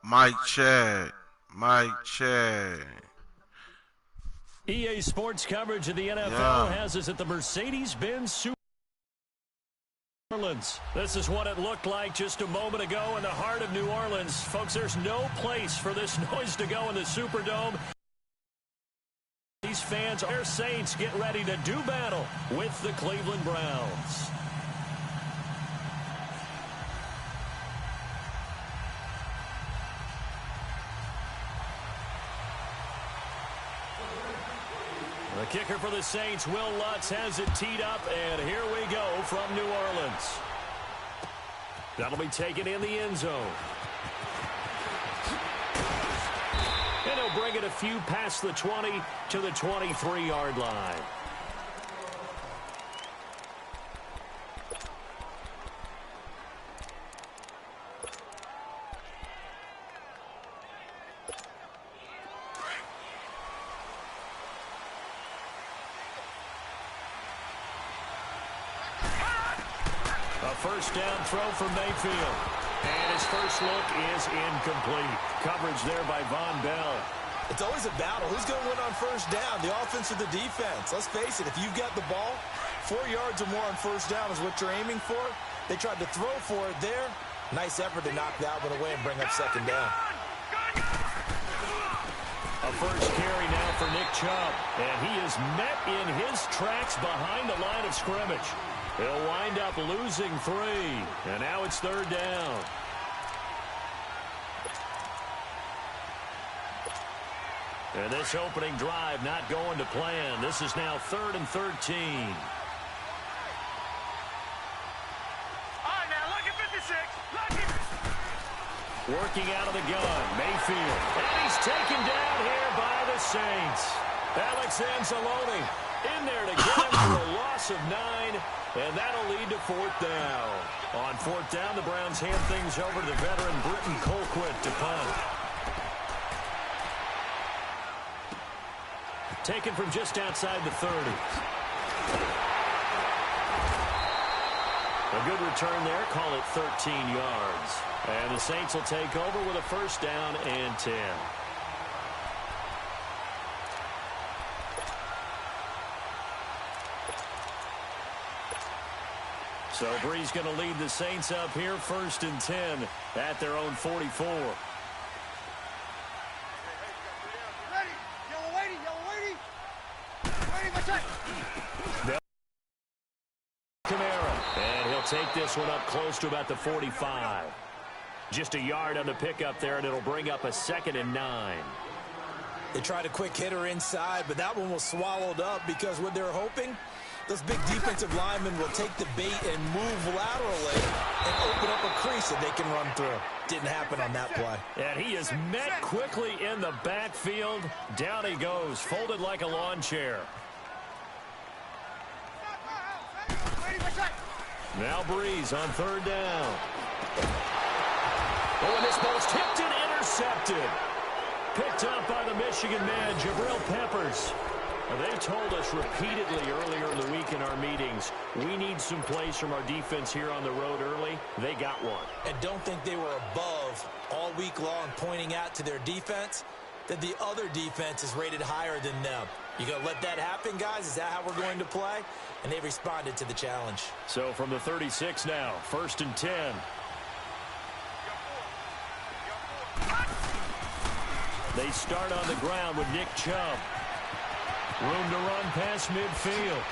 Mike check. Mike check. EA Sports coverage of the NFL has us at the Mercedes-Benz Super Orleans. This is what it looked like just a moment ago in the heart of New Orleans. Folks, there's no place for this noise to go in the Superdome. These fans, our Saints, get ready to do battle with the Cleveland Browns. The kicker for the Saints, Will Lutz, has it teed up, and here we go from New Orleans. That'll be taken in the end zone. And he'll bring it a few past the 20 to the 23-yard line. First down throw for Mayfield. And his first look is incomplete. Coverage there by Von Bell. It's always a battle. Who's going to win on first down, the offense or the defense? Let's face it, if you've got the ball, 4 yards or more on first down is what you're aiming for. They tried to throw for it there. Nice effort to knock that one away and bring up second down. A first carry now for Nick Chubb. And he is met in his tracks behind the line of scrimmage. He'll wind up losing 3, and now it's third down. And this opening drive not going to plan. This is now 3rd and 13. All right, now look at 56. Look at... Working out of the gun, Mayfield. And he's taken down here by the Saints. Alex Anzalone in there to get him for a loss of 9. And that'll lead to 4th down. On 4th down, the Browns hand things over to the veteran Britton Colquitt to punt. Taken from just outside the 30. A good return there. Call it 13 yards. And the Saints will take over with a first down and 10. So Bree's going to lead the Saints up here, 1st and 10 at their own 44. Ready. Yellow waiting. Waiting, my time. Kamara. And he'll take this one up close to about the 45. Just a yard on the pickup there, and it'll bring up a 2nd and 9. They tried a quick hitter inside, but that one was swallowed up because what they're hoping, those big defensive linemen will take the bait and move laterally and open up a crease that they can run through. Didn't happen on that play. And he is met quickly in the backfield. Down he goes, folded like a lawn chair. Now Breeze on 3rd down. Oh, and this ball's tipped and intercepted. Picked up by the Michigan man, Jabril Peppers. They told us repeatedly earlier in the week in our meetings, we need some plays from our defense here on the road early. They got one. And don't think they were above all week long pointing out to their defense that the other defense is rated higher than them. You going to let that happen, guys? Is that how we're going to play? And they responded to the challenge. So from the 36 now, 1st and 10. They start on the ground with Nick Chubb. Room to run past midfield.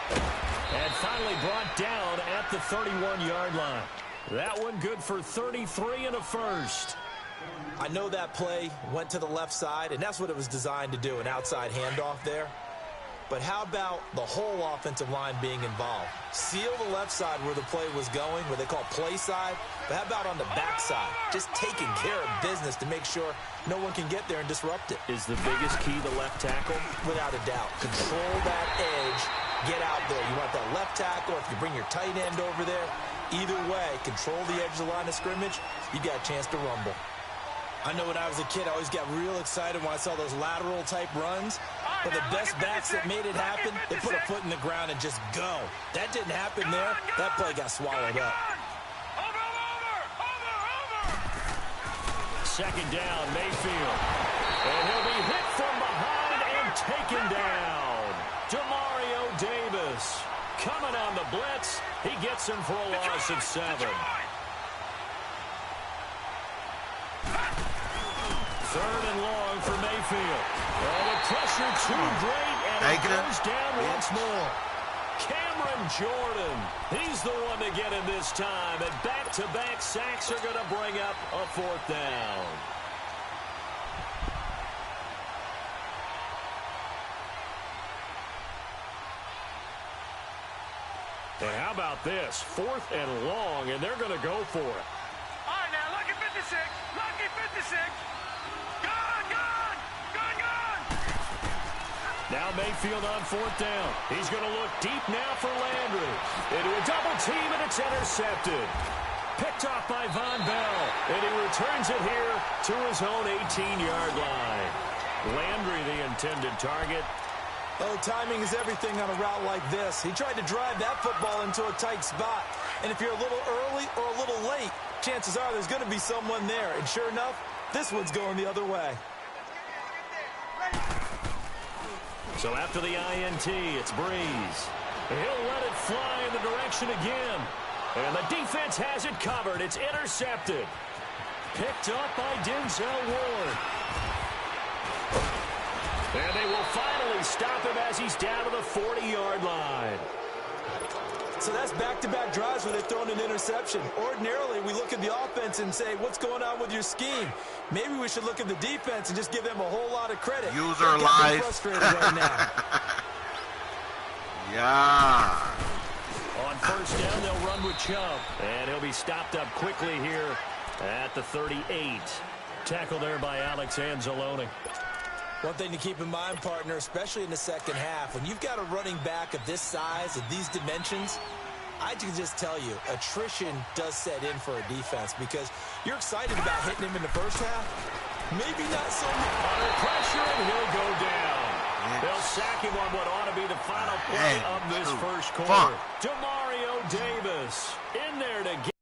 And finally brought down at the 31-yard line. That one good for 33 and a first. I know that play went to the left side, and that's what it was designed to do, an outside handoff there. But how about the whole offensive line being involved? Seal the left side where the play was going, what they call play side. But how about on the back side? Just taking care of business to make sure no one can get there and disrupt it. Is the biggest key the left tackle? Without a doubt. Control that edge. Get out there. You want that left tackle. If you bring your tight end over there, either way, control the edge of the line of scrimmage. You got a chance to rumble. I know when I was a kid, I always got real excited when I saw those lateral-type runs. But the best backs that made it happen, they put a foot in the ground and just go. That didn't happen there. That play got swallowed up. second down, Mayfield. And he'll be hit from behind and taken down. Demario Davis coming on the blitz. He gets him for a loss of 7. Third and long for Mayfield. Oh, the pressure too great, and it goes down once more. Cameron Jordan, he's the one to get him this time, and back-to-back sacks are going to bring up a 4th down. And how about this? 4th and long, and they're going to go for it. All right, now, lucky 56. Lucky 56. Now Mayfield on 4th down. He's going to look deep now for Landry. Into a double team, and it's intercepted. Picked off by Von Bell. And he returns it here to his own 18-yard line. Landry, the intended target. Oh, timing is everything on a route like this. He tried to drive that football into a tight spot. And if you're a little early or a little late, chances are there's going to be someone there. And sure enough, this one's going the other way. So after the INT, it's Breeze. He'll let it fly in the direction again. And the defense has it covered. It's intercepted. Picked up by Denzel Ward. And they will finally stop him as he's down to the 40-yard line. So that's back-to-back drives where they've thrown an interception. Ordinarily, we look at the offense and say, what's going on with your scheme? Maybe we should look at the defense and just give them a whole lot of credit. User life. Frustrated right now. Yeah. On 1st down, they'll run with Chubb. And he'll be stopped up quickly here at the 38. Tackle there by Alex Anzalone. One thing to keep in mind, partner, especially in the second half, when you've got a running back of this size, of these dimensions, I can just tell you, attrition does set in for a defense because you're excited about hitting him in the first half. Maybe not so much. Under pressure, and he'll go down. They'll sack him on what ought to be the final play of this first quarter. Demario Davis in there to get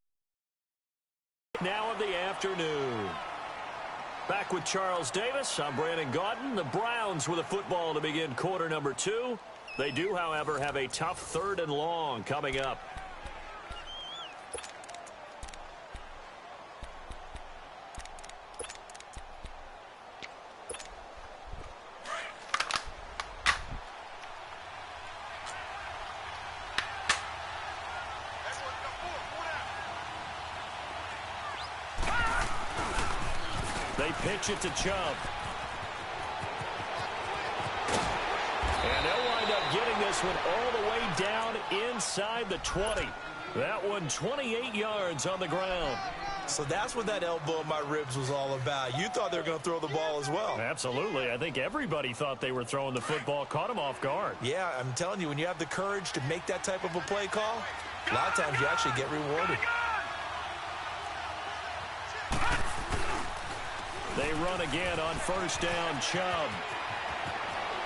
now of the afternoon. Back with Charles Davis, I'm Brandon Gaudin. The Browns with a football to begin quarter number 2. They do, however, have a tough 3rd and long coming up. They pitch it to Chubb. And they'll wind up getting this one all the way down inside the 20. That one 28 yards on the ground. So that's what that elbow in my ribs was all about. You thought they were going to throw the ball as well. Absolutely. I think everybody thought they were throwing the football, caught him off guard. Yeah, I'm telling you, when you have the courage to make that type of a play call, a lot of times you actually get rewarded. They run again on 1st down, Chubb.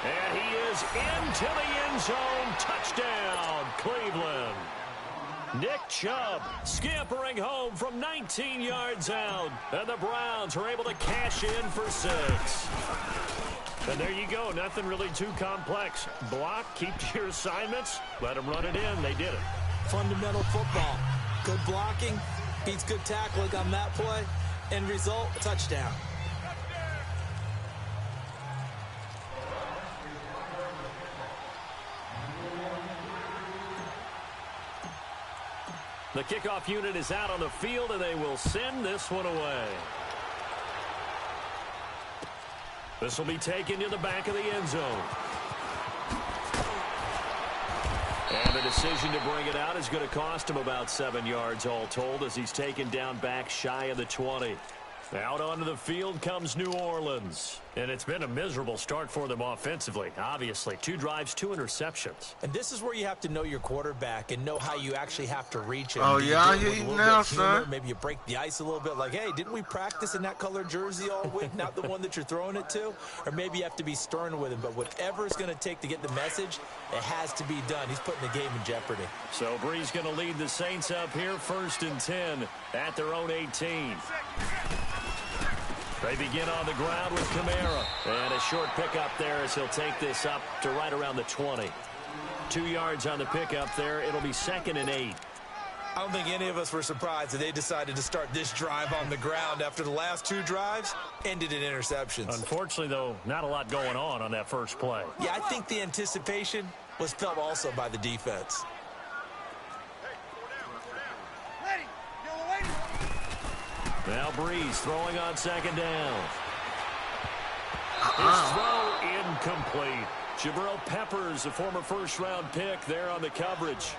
And he is into the end zone. Touchdown, Cleveland. Nick Chubb scampering home from 19 yards out. And the Browns are able to cash in for 6. And there you go. Nothing really too complex. Block, keep to your assignments, let them run it in. They did it. Fundamental football. Good blocking, beats good tackling on that play. End result, touchdown. The kickoff unit is out on the field, and they will send this one away. This will be taken to the back of the end zone. And the decision to bring it out is going to cost him about 7 yards all told as he's taken down back shy of the 20. Out onto the field comes New Orleans. And it's been a miserable start for them offensively. Obviously, 2 drives, 2 interceptions. And this is where you have to know your quarterback and know how you actually have to reach him. Oh, yeah, I hear you now, son. Maybe you break the ice a little bit like, hey, didn't we practice in that color jersey all week, not the one that you're throwing it to? Or maybe you have to be stern with him. But whatever it's going to take to get the message, it has to be done. He's putting the game in jeopardy. So Bree's going to lead the Saints up here 1st and 10 at their own 18. They begin on the ground with Kamara. And a short pickup there as he'll take this up to right around the 20. 2 yards on the pickup there. It'll be 2nd and 8. I don't think any of us were surprised that they decided to start this drive on the ground after the last 2 drives ended in interceptions. Unfortunately, though, not a lot going on that first play. Yeah, I think the anticipation was felt also by the defense. Now Breeze throwing on 2nd down. His throw incomplete. Jabril Peppers, a former first-round pick there on the coverage.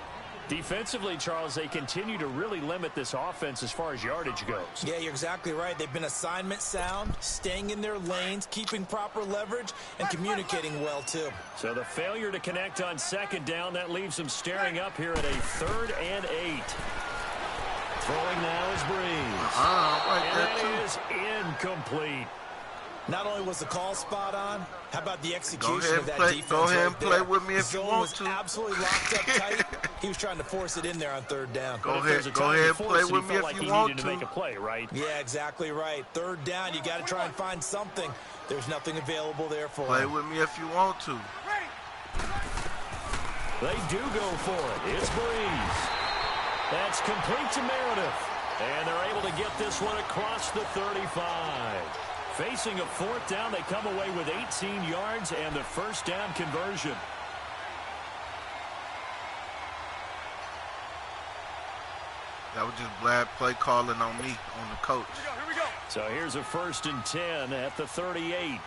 Defensively, Charles, they continue to really limit this offense as far as yardage goes. Yeah, you're exactly right. They've been assignment sound, staying in their lanes, keeping proper leverage, and communicating well, too. So the failure to connect on 2nd down, that leaves them staring up here at a 3rd and 8. Throwing now is Breeze. And that is incomplete. Not only was the call spot on, how about the execution of that defense? Go ahead and play with me if you want to. The zone was absolutely locked up tight. He was trying to force it in there on 3rd down. Go ahead and play with me if you want to. Make a play, right? Yeah, exactly right. 3rd down, you got to try and find something. There's nothing available there for him. Play with me if you want to. They do go for it. It's Breeze. That's complete to Meredith. And they're able to get this one across the 35. Facing a 4th down, they come away with 18 yards and the 1st down conversion. That was just bad play calling on me, on the coach. Here we go. So here's a 1st and 10 at the 38.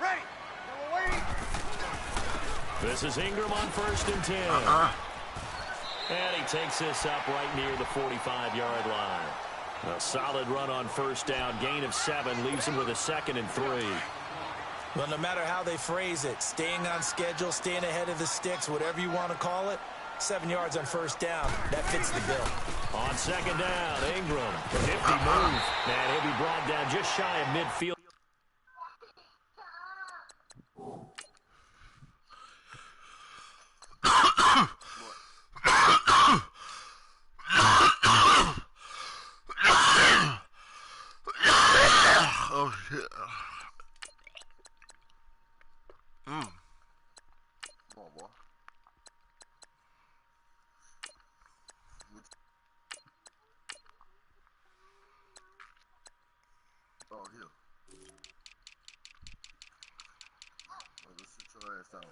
Ready. We're waiting. This is Ingram on 1st and 10. And he takes this up right near the 45-yard line. A solid run on 1st down. Gain of 7 leaves him with a 2nd and 3. Well, no matter how they phrase it, staying on schedule, staying ahead of the sticks, whatever you want to call it, 7 yards on 1st down, that fits the bill. On 2nd down, Ingram. Nifty move. And he'll be brought down just shy of midfield. Oh, shit. Come on, boy. Oh, here. Let's sit your ass down.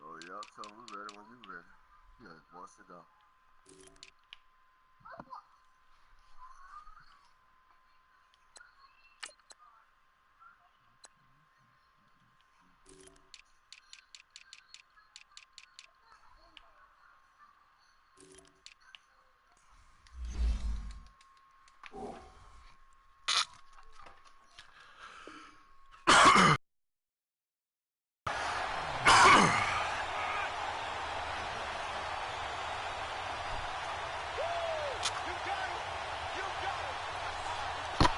Oh, yeah, tell me we're ready when you're ready. Yeah, boy, sit down.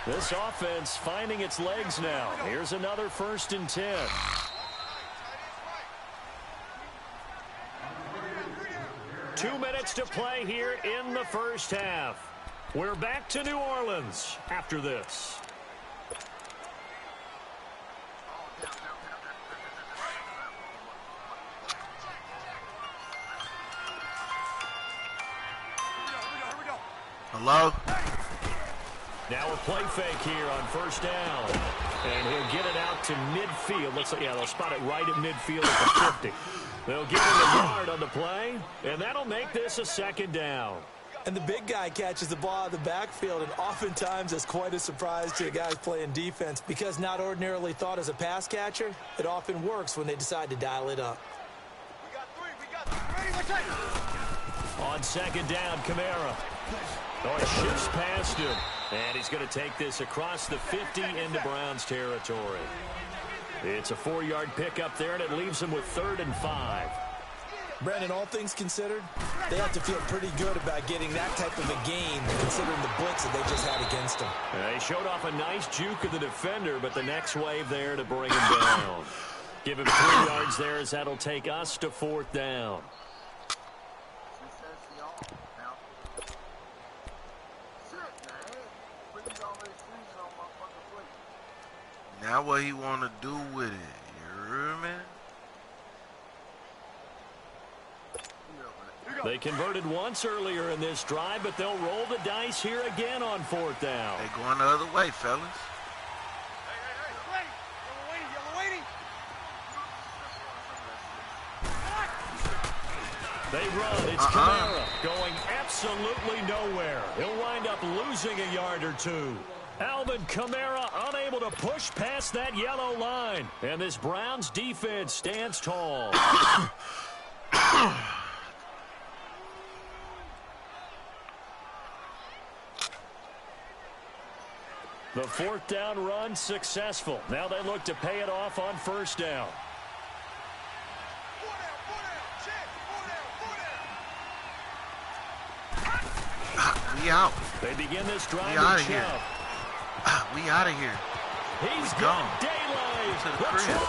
This offense finding its legs now. Here's another 1st and 10. Two minutes to play here in the 1st half. We're back to New Orleans after this. Hello? Now a play fake here on 1st down. And he'll get it out to midfield. Looks like, yeah, they'll spot it right at midfield at the 50. They'll give him a yard on the play, and that'll make this a 2nd down. And the big guy catches the ball out of the backfield, and oftentimes is quite a surprise to the guys playing defense because not ordinarily thought as a pass catcher, it often works when they decide to dial it up. We got three. Ready, let's take. On 2nd down, Kamara. Oh, it shifts past him. And he's going to take this across the 50 into Browns territory. It's a 4-yard pickup there, and it leaves him with 3rd and 5. Brandon, all things considered, they have to feel pretty good about getting that type of a game, considering the blitz that they just had against them. They showed off a nice juke of the defender, but the next wave there to bring him down. Give him 3 yards there as that'll take us to 4th down. Now what he want to do with it, you hear me? They converted once earlier in this drive, but they'll roll the dice here again on 4th down. They going the other way, fellas. They run. It's Kamara going absolutely nowhere. He'll wind up losing a yard or 2. Alvin Kamara unable to push past that yellow line. And this Browns defense stands tall. The 4th down run successful. Now they look to pay it off on 1st down. We out. They begin this drive. We out of here. We out of here. He's gone. Daylight. To the crib.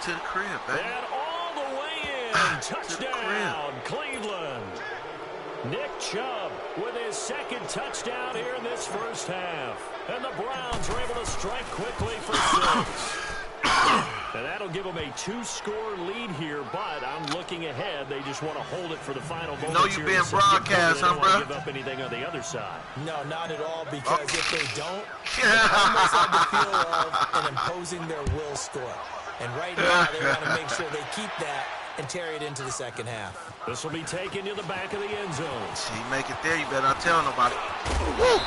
To the crib, baby. And all the way in. Touchdown, Cleveland. Nick Chubb with his 2nd touchdown here in this first half. And the Browns are able to strike quickly for 6. And that'll give them a 2-score lead here, but I'm looking ahead. They just want to hold it for the final moment. No, you've been broadcast, huh, bro? Give up anything on the other side. No, not at all, because if they don't, they almost have the feel of an imposing their will score. And right now, they want to make sure they keep that and carry it into the 2nd half. This will be taken to the back of the end zone. See, make it there, you better not tell nobody. Woo!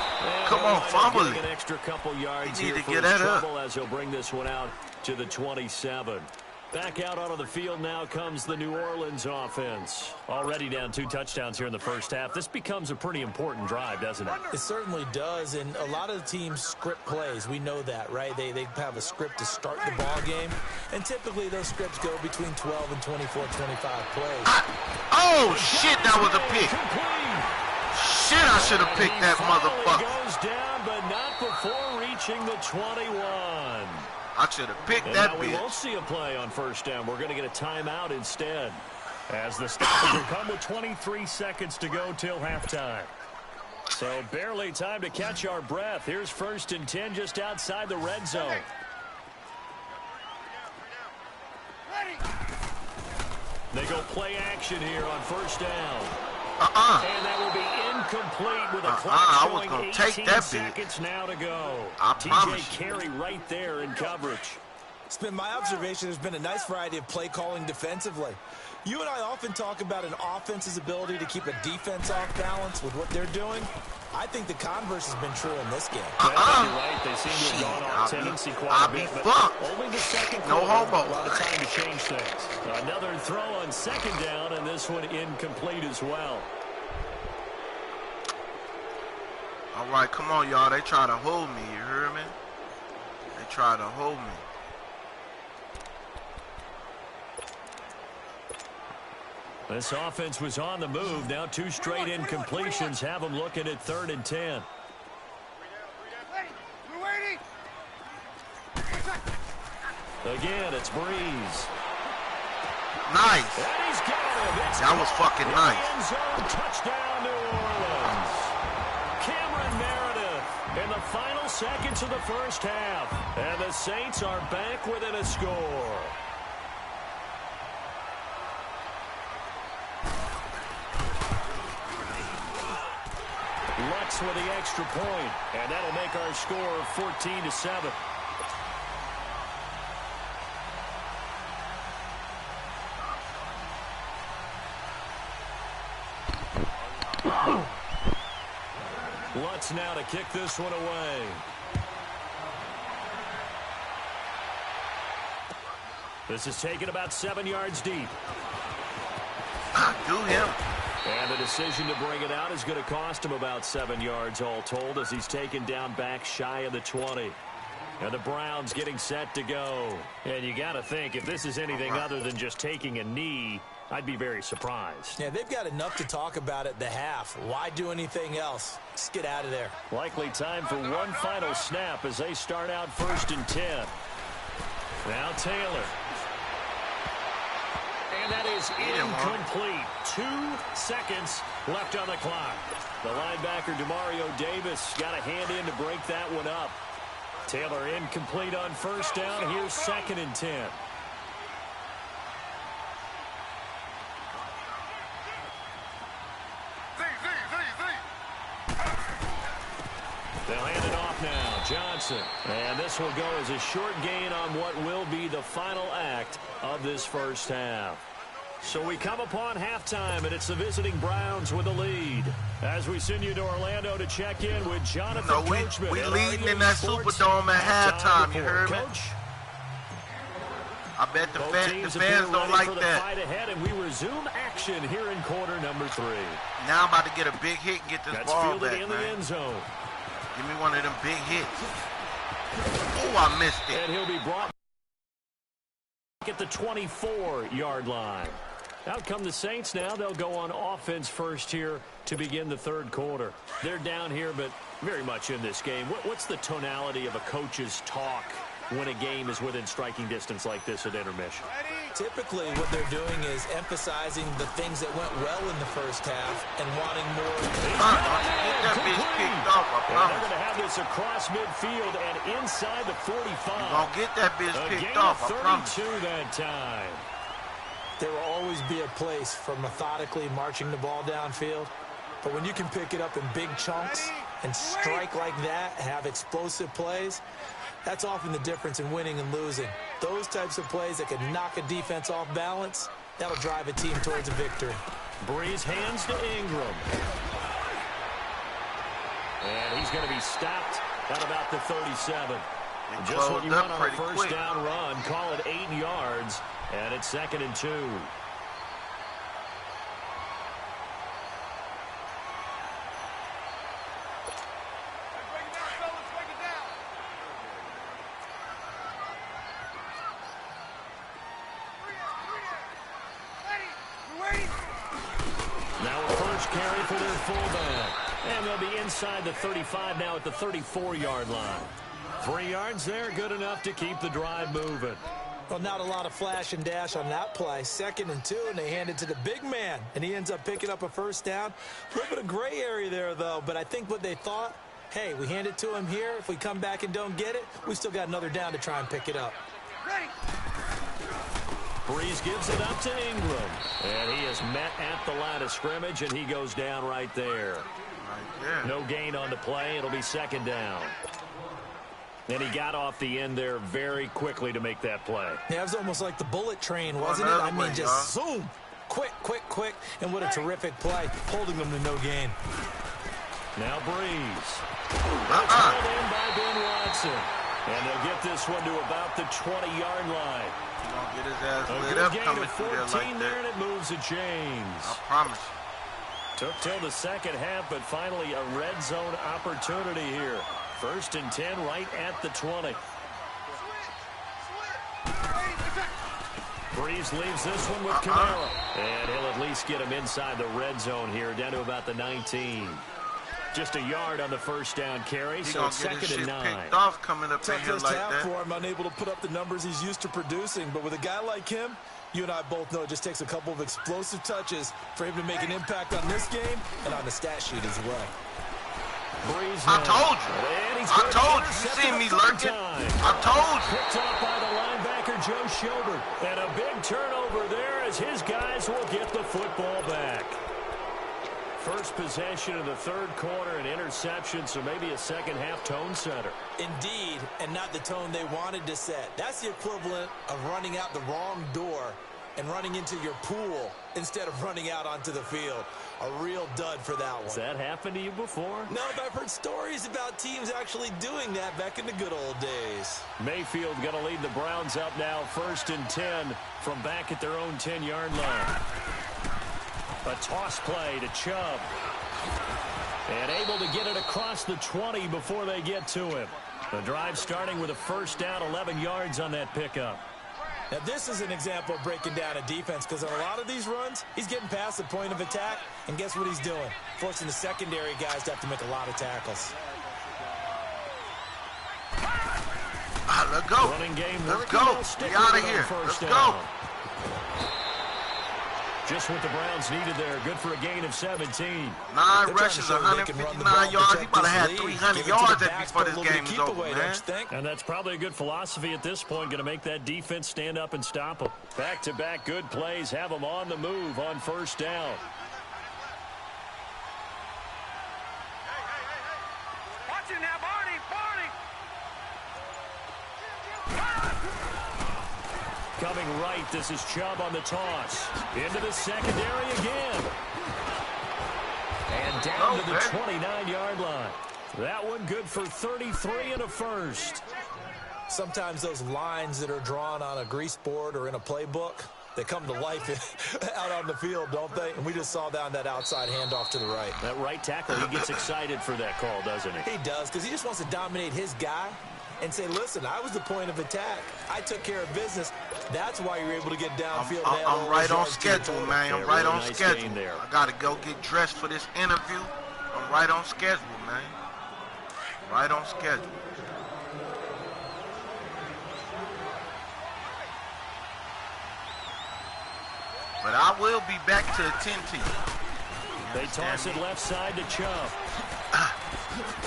Come on, fumble it. An extra couple yards You need here to for get his that up. trouble as he'll bring this one out to the 27. Back out onto the field now comes the New Orleans offense. Already down 2 touchdowns here in the first half. This becomes a pretty important drive, doesn't it? It certainly does, and a lot of the teams script plays. We know that, right? They have a script to start the ball game, and typically those scripts go between 12 and 24, 25 plays. Oh, shit, that was a pick. Shit, I should have picked that motherfucker. Goes down, but not before reaching the 21. I should have picked And that now we bitch. won't see a play on 1st down. We're going to get a timeout instead. As the stoppage will come with 23 seconds to go till halftime. So barely time to catch our breath. Here's 1st and 10 just outside the red zone. They go play action here on 1st down. And that will be incomplete with a clock I was showing gonna 18 take that seconds now to go. I promise TJ you. Carey right there in coverage. It's been my observation there's been a nice variety of play calling defensively. You and I often talk about an offense's ability to keep a defense off balance with what they're doing. I think the converse has been true in this game. You're right. They seem to have gone off tendency quite a bit, but only the second No quarter, homo. a lot of time to change things. Another throw on 2nd down, and this one incomplete as well. All right, come on, y'all. They try to hold me, you hear me? They try to hold me. This offense was on the move. Now 2 straight incompletions have them looking at 3rd and 10. Again, it's Breeze. Nice. And he's got him. It's That was fucking nice. end zone touchdown, New Orleans. Cameron Meredith in the final seconds of the first half. And the Saints are back within a score. Lutz with the extra point, and that'll make our score 14-7. Lutz now to kick this one away. This is taken about 7 yards deep. Do him. And the decision to bring it out is going to cost him about 7 yards all told as he's taken down back shy of the 20. And the Browns getting set to go. And you got to think, if this is anything other than just taking a knee, I'd be very surprised. Yeah, they've got enough to talk about at the half. Why do anything else? Just get out of there. Likely time for one final snap as they start out 1st and 10. Now Taylor. And that is incomplete. 2 seconds left on the clock. The linebacker, Demario Davis, got a hand in to break that one up. Taylor incomplete on 1st down. Here's 2nd and 10. They'll hand it off now. Johnson. And this will go as a short gain on what will be the final act of this first half. So we come upon halftime, and it's the visiting Browns with a lead. As we send you to Orlando to check in with Jonathan Coachman. We leading in that Superdome at halftime, you heard me? Coach? I bet the fans don't like that. Fight ahead, and we resume action here in quarter number 3. Now I'm about to get a big hit and get this ball back, in man. the end zone. Give me one of them big hits. Oh, I missed it. And he'll be brought at the 24-yard line. Out come the Saints now. They'll go on offense first here to begin the 3rd quarter. They're down here, but very much in this game. What's the tonality of a coach's talk when a game is within striking distance like this at intermission? Typically, what they're doing is emphasizing the things that went well in the first half and wanting more. Get that bitch kicked off, I And promise. they're going to have this across midfield and inside the 45. You're going to get that bitch A kicked gain off, of I promise. 32 that time. There will always be a place for methodically marching the ball downfield. But when you can pick it up in big chunks and strike like that, have explosive plays, that's often the difference in winning and losing. Those types of plays that can knock a defense off balance, that'll drive a team towards a victory. Breeze hands to Ingram. And he's going to be stopped at about the 37. Just what you want on a first down run. Call it 8 yards. And it's 2nd and 2. Now a first carry for their fullback. And they'll be inside the 35 now at the 34-yard line. 3 yards there, good enough to keep the drive moving. Well, not a lot of flash and dash on that play. 2nd and 2, and they hand it to the big man, and he ends up picking up a first down. A little bit of gray area there, though, but I think what they thought, hey, we hand it to him here. If we come back and don't get it, we still got another down to try and pick it up. Breeze gives it up to Ingram, and he is met at the line of scrimmage, and he goes down right there. No gain on the play. It'll be 2nd down. And he got off the end there very quickly to make that play. Yeah, it was almost like the bullet train, wasn't it? I mean, just zoom. Quick, quick, quick. And what a terrific play, holding them to no gain. Now Breeze. Called in by Ben Watson. And they'll get this one to about the 20-yard line. He's going to get his ass A lit good up gain coming of through 14 there like there, that. and it moves the chains. I promise you. Took till the 2nd half, but finally a red zone opportunity here. 1st and 10 right at the 20. Breeze leaves this one with Kamara. And he'll at least get him inside the red zone here, down to about the 19. Just a yard on the first down carry, so it's 2nd and 9. Picked off coming up in here like that. For him, unable to put up the numbers he's used to producing. But with a guy like him, you and I both know it just takes a couple of explosive touches for him to make an impact on this game and on the stat sheet as well. Breeze I told you. I told you. You seen me lurking. I told you. Picked off by the linebacker, Joe Schobert. And a big turnover there as his guys will get the football back. First possession of the 3rd quarter, an interception, so maybe a 2nd half tone setter. Indeed, and not the tone they wanted to set. That's the equivalent of running out the wrong door and running into your pool instead of running out onto the field. A real dud for that one. Has that happened to you before? No, but I've heard stories about teams actually doing that back in the good old days. Mayfield going to lead the Browns up now, 1st and 10 from back at their own 10-yard line. A toss play to Chubb. And able to get it across the 20 before they get to him. The drive starting with a first down, 11 yards on that pickup. Now, this is an example of breaking down a defense because on a lot of these runs, he's getting past the point of attack, and guess what he's doing? Forcing the secondary guys to have to make a lot of tackles. Let's go. Running game. Let's go. Be out of here. Let's go. Just what the Browns needed there. Good for a gain of 17. 9 rushes, 159 yards. He about to have 300 yards before this game is over, man. And that's probably a good philosophy at this point. Going to make that defense stand up and stop them. Back-to-back good plays. Have them on the move on first down. Watch it now, Barney. Coming right, this is Chubb on the toss. Into the secondary again. And down to the 29-yard line. That one good for 33 and a first. Sometimes those lines that are drawn on a grease board or in a playbook, they come to life out on the field, don't they? And we just saw down that outside handoff to the right. That right tackle, he gets excited for that call, doesn't he? He does, because he just wants to dominate his guy and say, listen, I was the point of attack. I took care of business. That's why you're able to get downfield. I'm right on schedule, man. I'm right on schedule. I got to go get dressed for this interview. I'm right on schedule, man. Right on schedule. But I will be back to attend to you. They toss it left side to Chubb.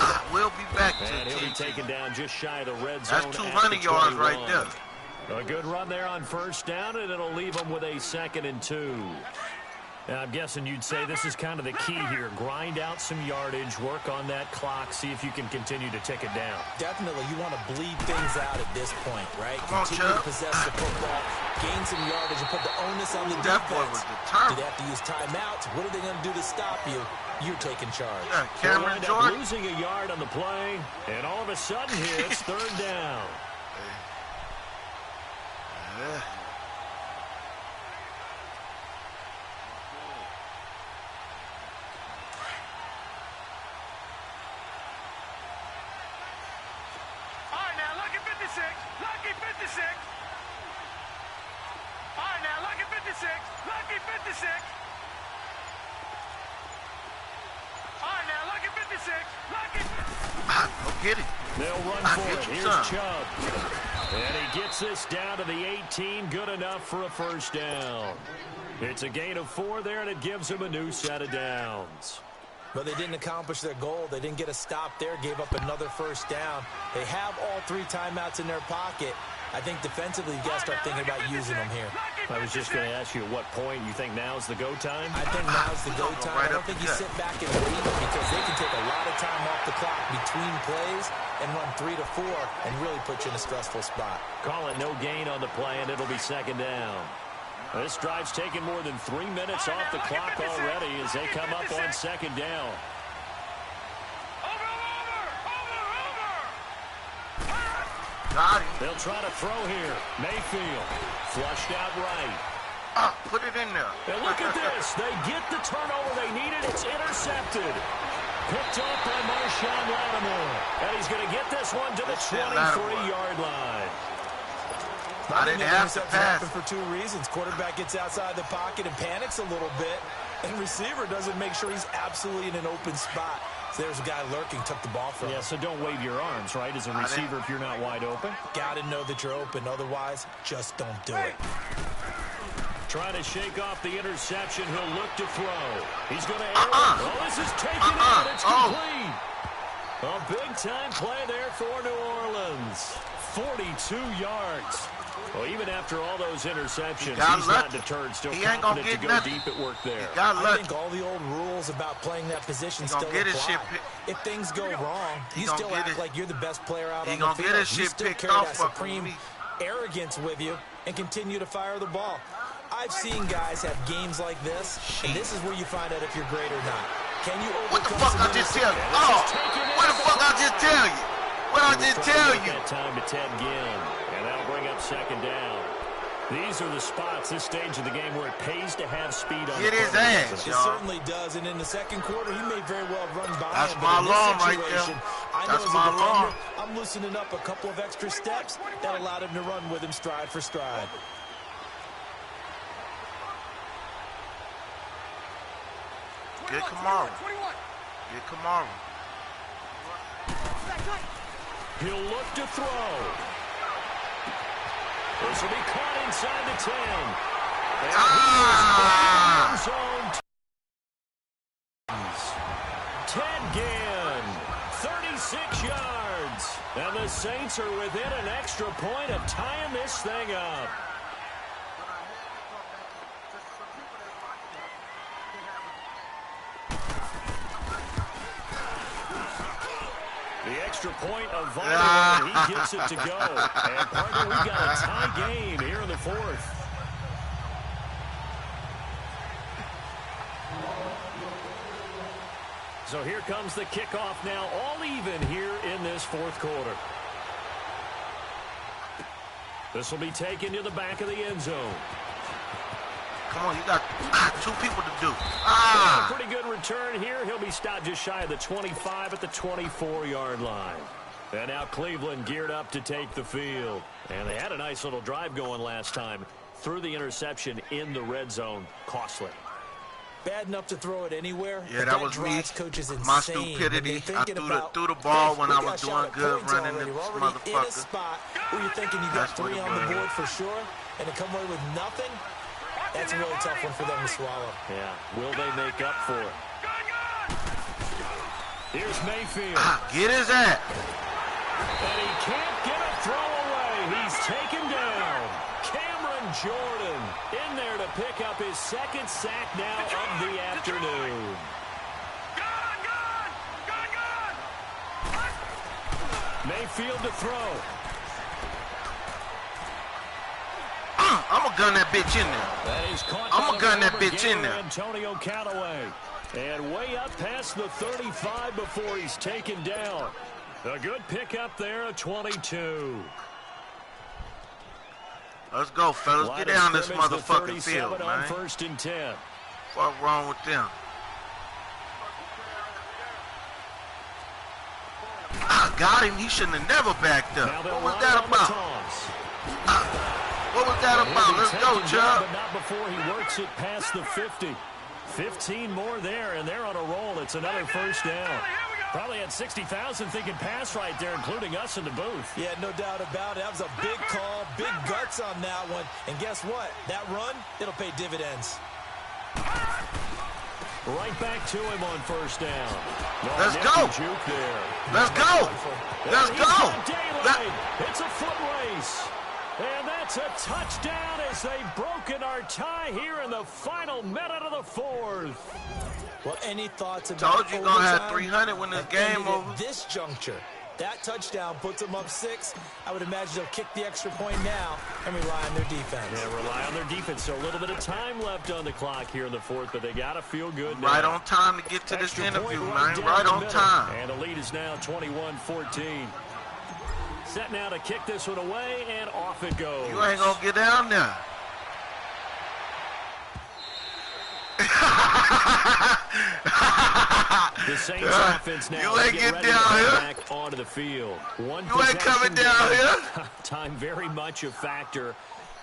I will be back to and he'll be taken down just shy of the red zone. That's 200 yards right there. A good run there on first down, and it'll leave them with a 2nd and 2. Now, I'm guessing you'd say this is kind of the key here. Grind out some yardage, work on that clock, see if you can continue to tick it down. Definitely. You want to bleed things out at this point, right? Come on, continue to possess the football, gain some yardage, and put the onus on the defense. Boy was determined. Do they have to use timeouts? What are they going to do to stop you? You're taking charge. Yeah, Cameron Jordan losing a yard on the play, and all of a sudden here it's 3rd down. Yeah. All right, now, lucky 56. Lucky 56. All right, now, lucky 56. Lucky 56. All right, now, lucky 56. Lucky. Go get it. They'll run for it. Here's Chubb. And he gets this down to the 18. Good enough for a first down. It's a gain of 4 there, and it gives him a new set of downs. But they didn't accomplish their goal. They didn't get a stop there, gave up another first down. They have all 3 timeouts in their pocket. I think defensively, you got to start thinking about using them here. I was just going to ask you at what point you think now's the go time? I think now's the go time. I don't think you sit back and wait because they can take a lot of time off the clock between plays and run 3 to 4 and really put you in a stressful spot. Call it no gain on the play, and it'll be 2nd down. This drive's taken more than 3 minutes off the clock already as they come up on 2nd down. They'll try to throw here. Mayfield flushed out right. Put it in there. And look at this. They get the turnover they needed. It's intercepted. Picked up by Marshawn Lattimore. And he's going to get this one to the 23-yard line. I didn't have to pass. For 2 reasons. Quarterback gets outside the pocket and panics a little bit. And receiver doesn't make sure he's absolutely in an open spot. So there's a guy lurking, took the ball from him. Yeah, so don't wave your arms, right, as a receiver if you're not wide open. Got to know that you're open. Otherwise, just don't do it. Trying to shake off the interception. He'll look to throw. He's going to air it. Oh, this is taken out. It's complete. A big-time play there for New Orleans. 42 yards. Well, even after all those interceptions, he's not deterred. Still confident to go deep at work there. I think all the old rules about playing that position still apply. If things go wrong, you still act like you're the best player out on the field. You still carry that supreme arrogance with you and continue to fire the ball. I've seen guys have games like this, and this is where you find out if you're great or not. Can you overcome? What the fuck I just tell you? What the fuck I just tell you? What I just tell you? That time to Ted Ginn, and that'll bring up 2nd down. These are the spots, this stage of the game, where it pays to have speed on Get his ass, It certainly does, and in the 2nd quarter, he may very well run by That's him. my alarm right there. I know as a defender, I'm loosening up a couple of extra steps that allowed him to run with him stride for stride. Get Kamara. Get Kamara. He'll look to throw. This will be caught inside the 10. 10 Ginn, 36 yards. And the Saints are within an extra point of tying this thing up. The extra point of vital, he gets it to go. And partner, we've got a tie game here in the fourth. So here comes the kickoff now, all even here in this fourth quarter. This will be taken to the back of the end zone. Come on, you got 2 people to do. Pretty good return here. He'll be stopped just shy of the 25 at the 24-yard line. And now Cleveland geared up to take the field. And they had a nice little drive going last time. Threw the interception in the red zone. Costly. Bad enough to throw it anywhere. Yeah, that was me. My stupidity. I threw the ball when I was doing good running this motherfucker. In a spot where you're thinking you got 3 on the board for sure, and to come away with nothing, that's a really tough one for them to swallow. Yeah, will they make up for it? Here's Mayfield. Get his ass. And he can't get a throw away. He's taken down. Cameron Jordan in there to pick up his second sack now of the afternoon. Mayfield to throw. I'm going to gun that bitch in there. That is caught. I'm going to gun that bitch in there. Antonio Callaway. And way up past the 35 before he's taken down. A good pickup there at 22. Let's go, fellas. Get down this motherfucking field, man. First and 10. What's wrong with them? I got him. He shouldn't have never backed up. What was that about? What was that about? Let's go, Chubb. But not before he works it past the 50. 15 more there, and they're on a roll. It's another first down. Probably had 60,000 thinking pass right there, including us in the booth. Yeah, no doubt about it. That was a big call, big guts on that one. And guess what? That run, it'll pay dividends. Right back to him on first down. Let's go. Let's go. Let's go. It's a foot race. And that's a touchdown as they've broken our tie here in the final minute of the fourth. Well, any thoughts about told you going to have 300 when this game over. This juncture, that touchdown puts them up 6. I would imagine they'll kick the extra point now and rely on their defense. Yeah, rely on their defense. So a little bit of time left on the clock here in the fourth, but they got to feel good now. Right on time to get to this interview, man. Right on time. And the lead is now 21-14. Set now to kick this one away, and off it goes. You ain't going to get down there. The Saints offense now you ain't get down here. Back onto the field. You ain't coming down here. Time very much a factor.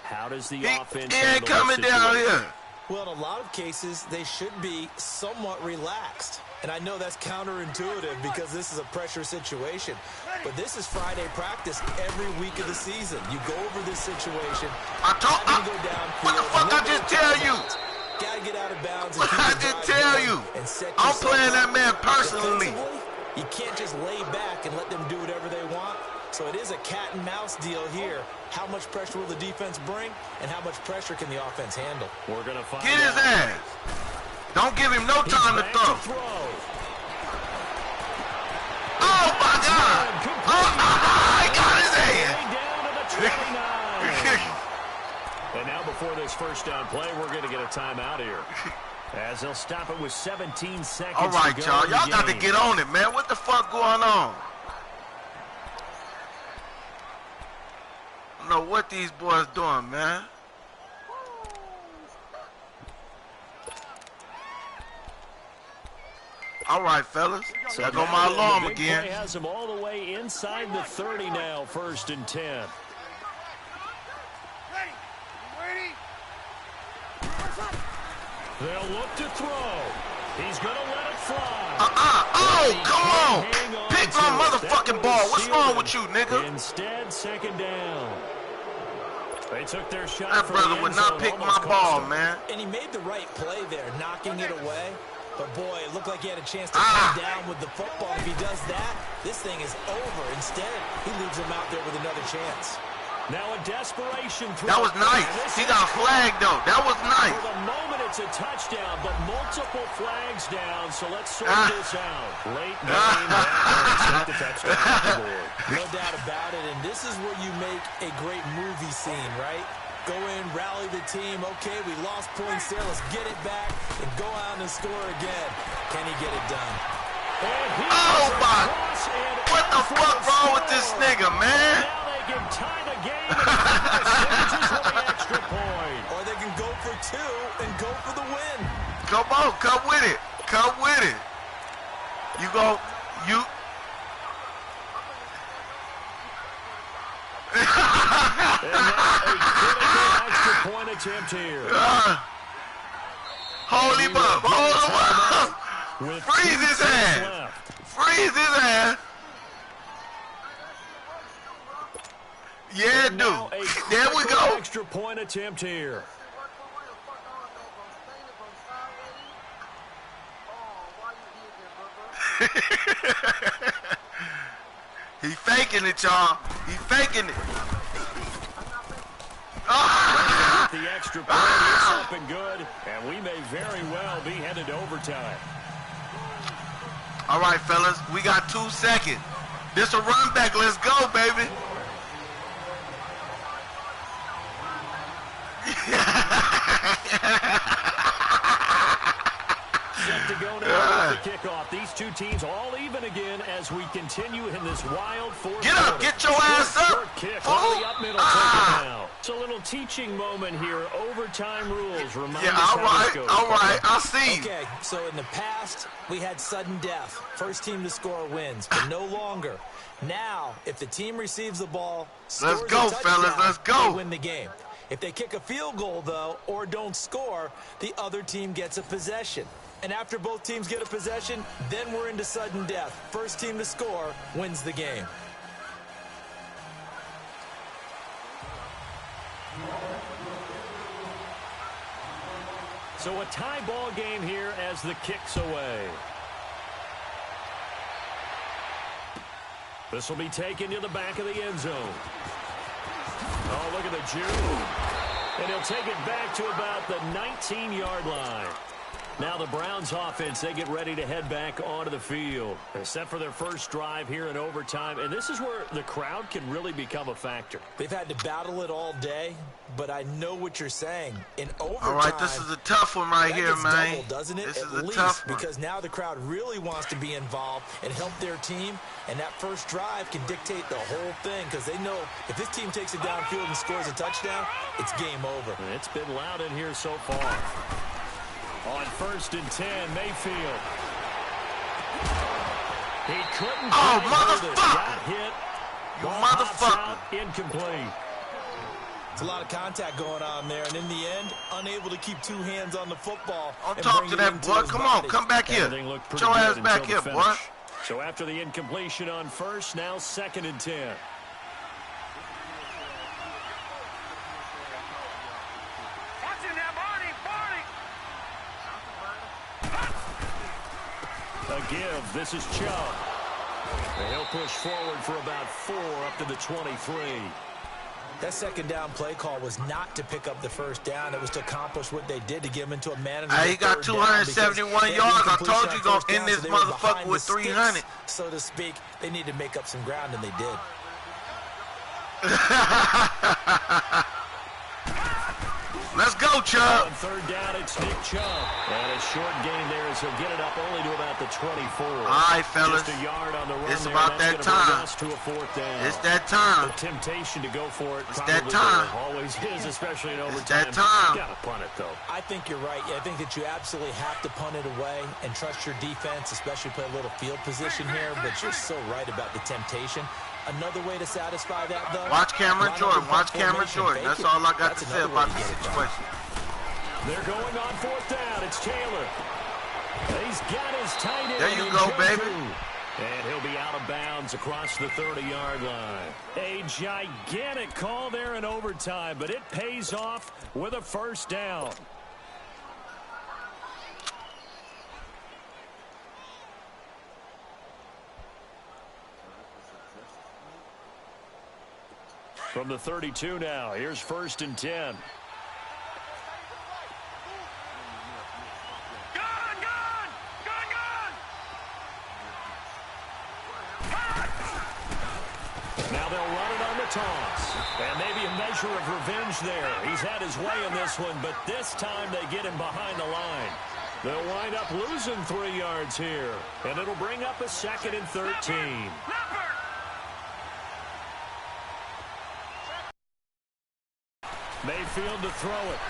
How does the offense he ain't coming down here. Well, in a lot of cases, they should be somewhat relaxed. And I know that's counterintuitive because this is a pressure situation. But this is Friday practice every week of the season. You go over this situation. What the fuck I just tell you? Gotta get out of bounds. What I just tell you? I'm playing that man personally. You can't just lay back and let them do whatever they want. So it is a cat and mouse deal here. How much pressure will the defense bring, and how much pressure can the offense handle? We're gonna find Get his ass. Don't give him no time to throw. Oh my God! Oh, he got his ass. And now before this first down play, we're going to get a timeout here. As they'll stop it with 17 seconds. All right, y'all. Y'all got to get on it, man. What the fuck going on? I don't know what these boys doing, man. All right, fellas. So there go my alarm the big again. Play has him all the way inside the 30 now, 1st and 10. They'll look to throw. He's going to let it fly. Oh, come on. Pick my motherfucking ball. What's wrong with you, nigga? Instead, 2nd down. They took their shot. That brother would not pick my ball, man. And he made the right play there, knocking it away. But, boy, it looked like he had a chance to come down with the football. If he does that, this thing is over. Instead, he leaves him out there with another chance. Now a desperation throw. That was nice. He got flagged, though. That was nice. For the moment, it's a touchdown, but multiple flags down, so let's sort this out. Late game, the touchdown on the board. No doubt about it, and this is where you make a great movie scene, right? Go in, rally the team. Okay, we lost points there. Let's get it back and go out and score again. Can he get it done? Oh, my. What the fuck wrong with this nigga, man? Now they can tie the game and with the extra point. Or they can go for 2 and go for the win. Come on, come with it. Come with it. You go, you. And now a critical extra point attempt here. Hold him up, hold him up. Freeze his ass. Freeze his ass. Yeah, dude. There we go. Extra point attempt here. He faking it, y'all. He faking it. The extra point is up and good, and we may very well be headed to overtime. All right, fellas, we got 2 seconds. This a run back. Let's go, baby. Set to go now with the kickoff. These two teams all even again as we continue in this wild fourth Get up, get your ass up. Short kick over the up middle. Now. It's a little teaching moment here. Overtime rules. Remind us all how right, this goes. all right. I see. Okay, so in the past, we had sudden death. First team to score wins, but no longer. Now, if the team receives the ball, scores Let's go, a touchdown, fellas. Let's go. they win the game. If they kick a field goal, though, or don't score, the other team gets a possession. And after both teams get a possession, then we're into sudden death. First team to score wins the game. So a tie ball game here as the kick's away. This will be taken to the back of the end zone. Oh, look at the Jew. And he'll take it back to about the 19-yard line. Now the Browns offense, they get ready to head back onto the field. They're set for their first drive here in overtime, and this is where the crowd can really become a factor. They've had to battle it all day, but I know what you're saying. In overtime, All right, this is a tough one right here, man. Double, doesn't it? This At is a least, tough one. because now the crowd really wants to be involved and help their team, and that first drive can dictate the whole thing because they know if this team takes it downfield and scores a touchdown, it's game over. And it's been loud in here so far. On 1st and 10, Mayfield. He couldn't. Oh, motherfucker! motherfucker! Got hit. You Ball hops motherfucker! out, incomplete. It's a lot of contact going on there, and in the end, unable to keep 2 hands on the football. Don't talk to that boy. Come on, come back here. Everything looked Get pretty your ass good back until here, the boy. finish. So after the incompletion on 1st, now 2nd and 10. A give. This is Chubb. And he'll push forward for about 4 up to the 23. That second down play call was not to pick up the first down. It was to accomplish what they did to get him into a manageable Hey, he got 271 yards. I told you going to end this motherfucker with 300. So to speak, they need to make up some ground, and they did. Let's go, go, Chubb. On third down, it's Nick Chubb. And a short gain there as he'll get it up only to about the 24. All right, fellas. Just a yard on the run It's there. about that time. To a fourth down. It's that time. The temptation to go for it. It's that time. Always is, especially in overtime. It's that time. Gotta punt it, though. I think you're right. I think that you absolutely have to punt it away and trust your defense, especially play a little field position here, but you're so right about the temptation. Another way to satisfy that, though. Watch Cameron Jordan. Watch Cameron Jordan. That's all I got to say about the situation. They're going on fourth down. It's Taylor. He's got his tight end. There you go, baby. And he'll be out of bounds across the 30-yard line. A gigantic call there in overtime, but it pays off with a first down. From the 32 now, here's 1st and 10. Now they'll run it on the toss. And maybe a measure of revenge there. He's had his way in this one, but this time they get him behind the line. They'll wind up losing 3 yards here. And it'll bring up a 2nd and 13. Mayfield to throw it.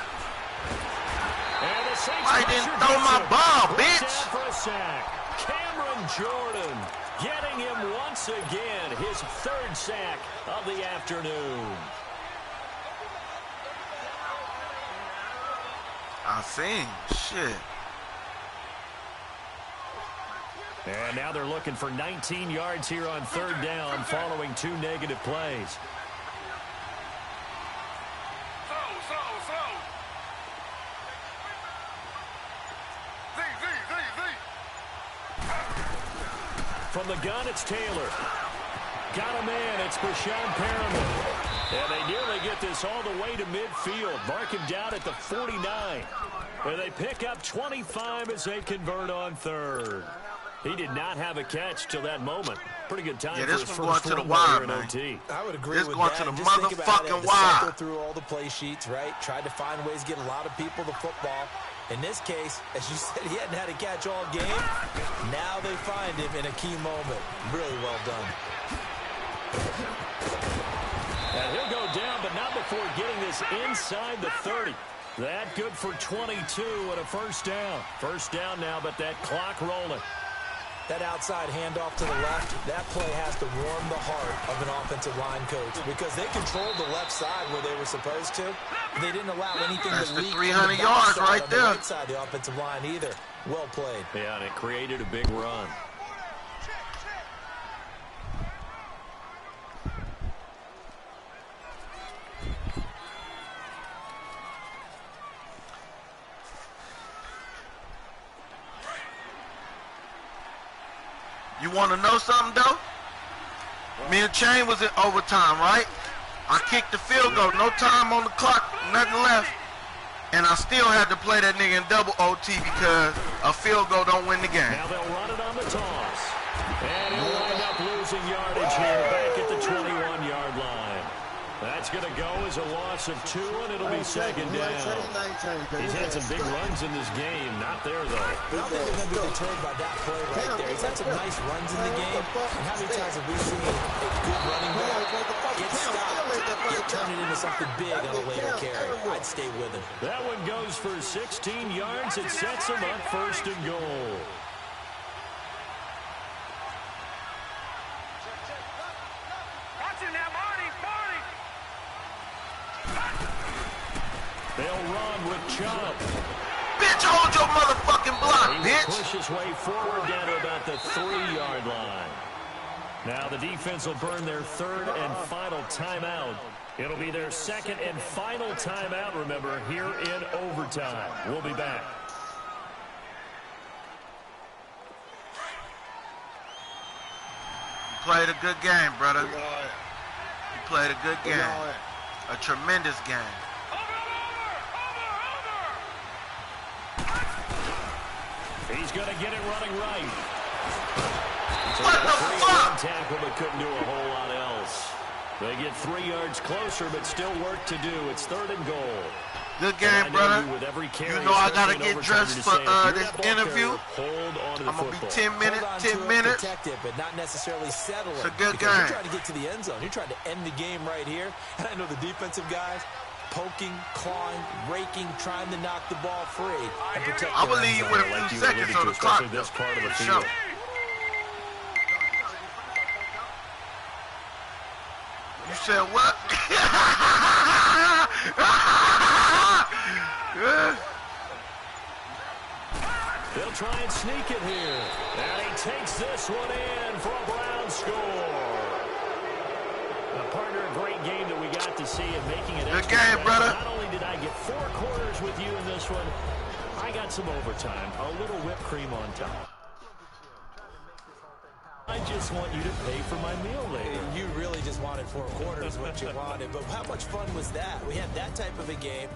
And the Saints I didn't throw my ball, bitch. For a sack. Cameron Jordan getting him once again, his 3rd sack of the afternoon. I seen shit. And now they're looking for 19 yards here on 3rd down following 2 negative plays. From the gun, it's Taylor. Got a man. It's Brashon Perriman. And they nearly get this all the way to midfield. Mark him down at the 49. And they pick up 25 as they convert on 3rd. He did not have a catch till that moment. Pretty good time for his first going to the one wire, in man. OT. I would agree This with going that. to the Just think about it, motherfucking to wire. cycle through all the play sheets, right? Tried to find ways to get a lot of people the football. In this case, as you said, he hadn't had a catch all game. Now they find him in a key moment. Really well done. And he'll go down, but not before getting this inside the 30. That good for 22 and a first down. First down now, but that clock rolling. That outside handoff to the left, that play has to warm the heart of an offensive line coach because they controlled the left side where they were supposed to. They didn't allow anything That's to the leak 300 yards right on there. the right side of the offensive line either. Well played. Yeah, and it created a big run. You want to know something, though? Me and Chain was in overtime, right? I kicked the field goal. No time on the clock, nothing left. And I still had to play that nigga in double OT because a field goal don't win the game. Now they'll run it on the toss. And he'll wind up losing yardage here back at the 21-yard line. That's going to go as a loss of 2, and it'll be 2nd down. He's had some big runs in this game. Not there, though. I don't think they're going to be deterred by that play right there. He's had some nice runs in the game. And how many times have we seen a good running back get stopped, get turned it into something big on a later carry? I'd stay with him. That one goes for 16 yards. It sets him up 1st and goal. They'll run with Chubb. Bitch, hold your motherfucking block, He will bitch. push his way forward down to about the 3-yard line. Now the defense will burn their 3rd and final timeout. It'll be their 2nd and final timeout, remember, here in overtime. We'll be back. You played a good game, brother. You played a good game. A tremendous game. He's going to get it running right. What the fuck? Tackle, but couldn't do a whole lot else. They get 3 yards closer, but still work to do. It's 3rd and goal. Good game, brother. You know I gotta get dressed for this interview. I'm gonna be 10 minutes. 10 minutes. Protect it, but not necessarily settle it. It's a good because game. You're trying to get to the end zone. You're trying to end the game right here. And I know the defensive guys poking, clawing, raking, trying to knock the ball free and protect. I will leave you with a few seconds on the clock. This part of the Show. field. You said what? They'll try and sneak it here. And he takes this one in for a Brown score. Partner, a great game that we got to see and making it. Good game, brother. Not only did I get 4 quarters with you in this one, I got some overtime, a little whipped cream on top. I just want you to pay for my meal later. You really just wanted 4 quarters, what you wanted. But how much fun was that? We had that type of a game.